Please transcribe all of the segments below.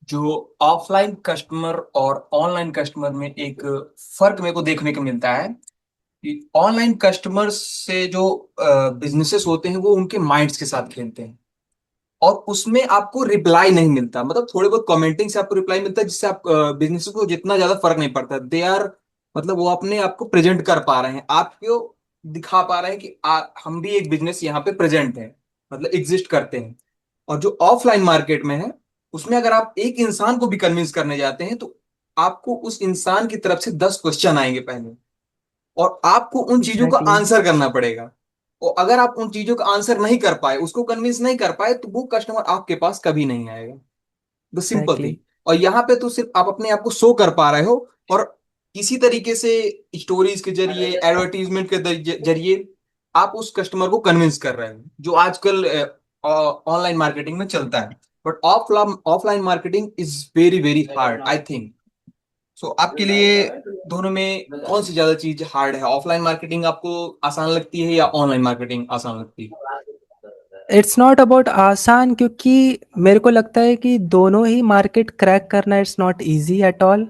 जो offline customer और online customer में एक फर्क मेरे को देखने को मिलता है कि ऑनलाइन कस्टमर से जो बिजनेसेस होते हैं वो उनके माइंड्स के साथ खेलते हैं, और उसमें आपको रिप्लाई नहीं मिलता। मतलब थोड़े बहुत कमेंटिंग से आपको रिप्लाई मिलता है, जिससे आप बिजनेस को जितना ज्यादा फर्क नहीं पड़ता। दे आर मतलब वो अपने आप को प्रेजेंट कर पा रहे हैं, आपको दिखा पा रहे हैं कि हम भी एक बिजनेस यहाँ पे प्रेजेंट है, मतलब एग्जिस्ट करते हैं। और जो ऑफलाइन मार्केट में है, उसमें अगर आप एक इंसान को भी कन्विंस करने जाते हैं तो आपको उस इंसान की तरफ से 10 क्वेश्चन आएंगे पहले, और आपको उन चीजों का एग्जैक्टली। आंसर करना पड़ेगा। और अगर आप उन चीजों का आंसर नहीं कर पाए, उसको कन्विंस नहीं कर पाए, तो वो कस्टमर आपके पास कभी नहीं आएगा। The simple exactly. थिंग। और यहाँ पे तो सिर्फ आप अपने आप को शो कर पा रहे हो, और किसी तरीके से स्टोरीज के जरिए, एडवर्टीजमेंट के जरिए आप उस कस्टमर को कन्विंस कर रहे हो, जो आजकल ऑनलाइन मार्केटिंग में चलता है। But offline offline marketing is very very hard, I think. So आपके लिए दोनों में कौन सी ज्यादा चीज हार्ड है? ऑफलाइन मार्केटिंग आपको आसान लगती है या ऑनलाइन मार्केटिंग आसान लगती है? इट्स नॉट अबाउट आसान, क्योंकि मेरे को लगता है कि दोनों ही मार्केट क्रैक करना it's not easy at all.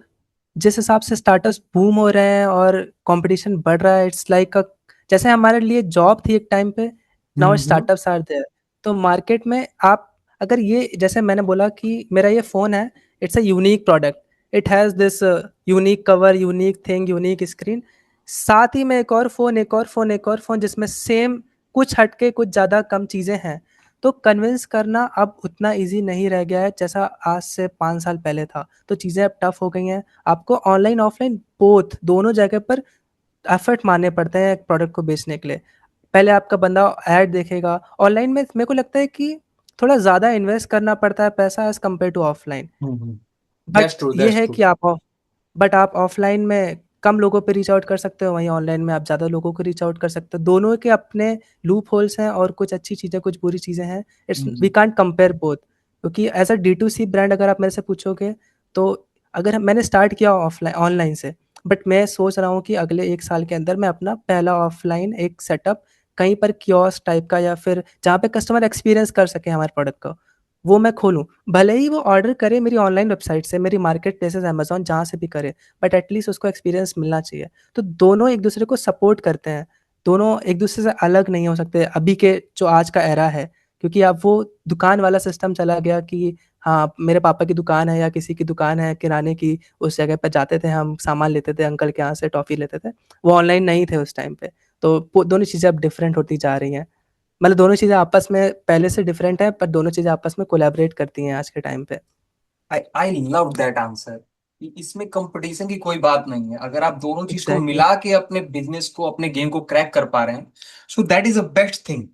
जिस हिसाब से स्टार्टअप्स बूम हो रहे हैं और कंपटीशन बढ़ रहा है, इट्स लाइक जैसे हमारे लिए जॉब थी एक टाइम पे, now hmm. Startups are there. तो मार्केट में आप, अगर ये जैसे मैंने बोला कि मेरा ये फ़ोन है, it's a unique product, it has this unique cover, unique thing, unique screen. साथ ही में एक और फ़ोन, एक और फ़ोन, एक और फ़ोन जिसमें सेम कुछ हटके कुछ ज़्यादा कम चीज़ें हैं। तो कन्विंस करना अब उतना ईज़ी नहीं रह गया है जैसा आज से 5 साल पहले था। तो चीज़ें अब टफ़ हो गई हैं। आपको ऑनलाइन ऑफलाइन बोथ दोनों जगह पर एफर्ट मारने पड़ते हैं एक प्रोडक्ट को बेचने के लिए। पहले आपका बंदा ऐड देखेगा। ऑनलाइन में मेरे को लगता है कि थोड़ा ज़्यादा इन्वेस्ट करना पड़ता है पैसा as compare to offline. But that's true, ये दैट्स है ट्रू। कि आप ऑफलाइन में कम लोगों पे रीच आउट कर सकते हो, वहीं ऑनलाइन में आप ज़्यादा लोगों को रीच आउट कर सकते हो। दोनों के अपने लूप होल्स हैं और कुछ अच्छी चीज़ें, कुछ बुरी चीज़ें हैं। It's we can't compare both. क्योंकि एज़ अ D2C ब्रांड अगर आप मेरे से पूछोगे, तो मैंने स्टार्ट किया ऑफलाइन ऑनलाइन से, बट मैं सोच रहा हूँ कि अगले 1 साल के अंदर मैं अपना पहला ऑफलाइन एक सेटअप कहीं पर कियोस्क टाइप का, या फिर जहाँ पे कस्टमर एक्सपीरियंस कर सके हमारे प्रोडक्ट को, वो मैं खोलूँ। भले ही वो ऑर्डर करे मेरी ऑनलाइन वेबसाइट से, मेरी मार्केट प्लेसेस अमेज़न जहाँ से भी करे, बट एटलीस्ट उसको एक्सपीरियंस मिलना चाहिए। तो दोनों एक दूसरे को सपोर्ट करते हैं, दोनों एक दूसरे से अलग नहीं हो सकते अभी के जो आज का एरा है। क्योंकि अब वो दुकान वाला सिस्टम चला गया कि हाँ, मेरे पापा की दुकान है या किसी की दुकान है किराने की, उस जगह पे जाते थे, हम सामान लेते थे, अंकल के यहाँ से टॉफ़ी लेते थे। वो ऑनलाइन नहीं थे उस टाइम पे। तो वो दोनों चीज़ें अब डिफरेंट होती जा रही हैं। मतलब दोनों चीज़ें आपस में पहले से डिफरेंट हैं, पर दोनों चीज़ें आपस में कोलैबोरेट करती हैं आज के टाइम पे। आई आई लव दैट आंसर। इसमें कंपटीशन की कोई बात नहीं है, अगर आप दोनों चीज को एग्ज़ैक्टली। मिला के अपने बिजनेस को, अपने गेम को क्रैक कर पा रहे हैं, so that is a best thing.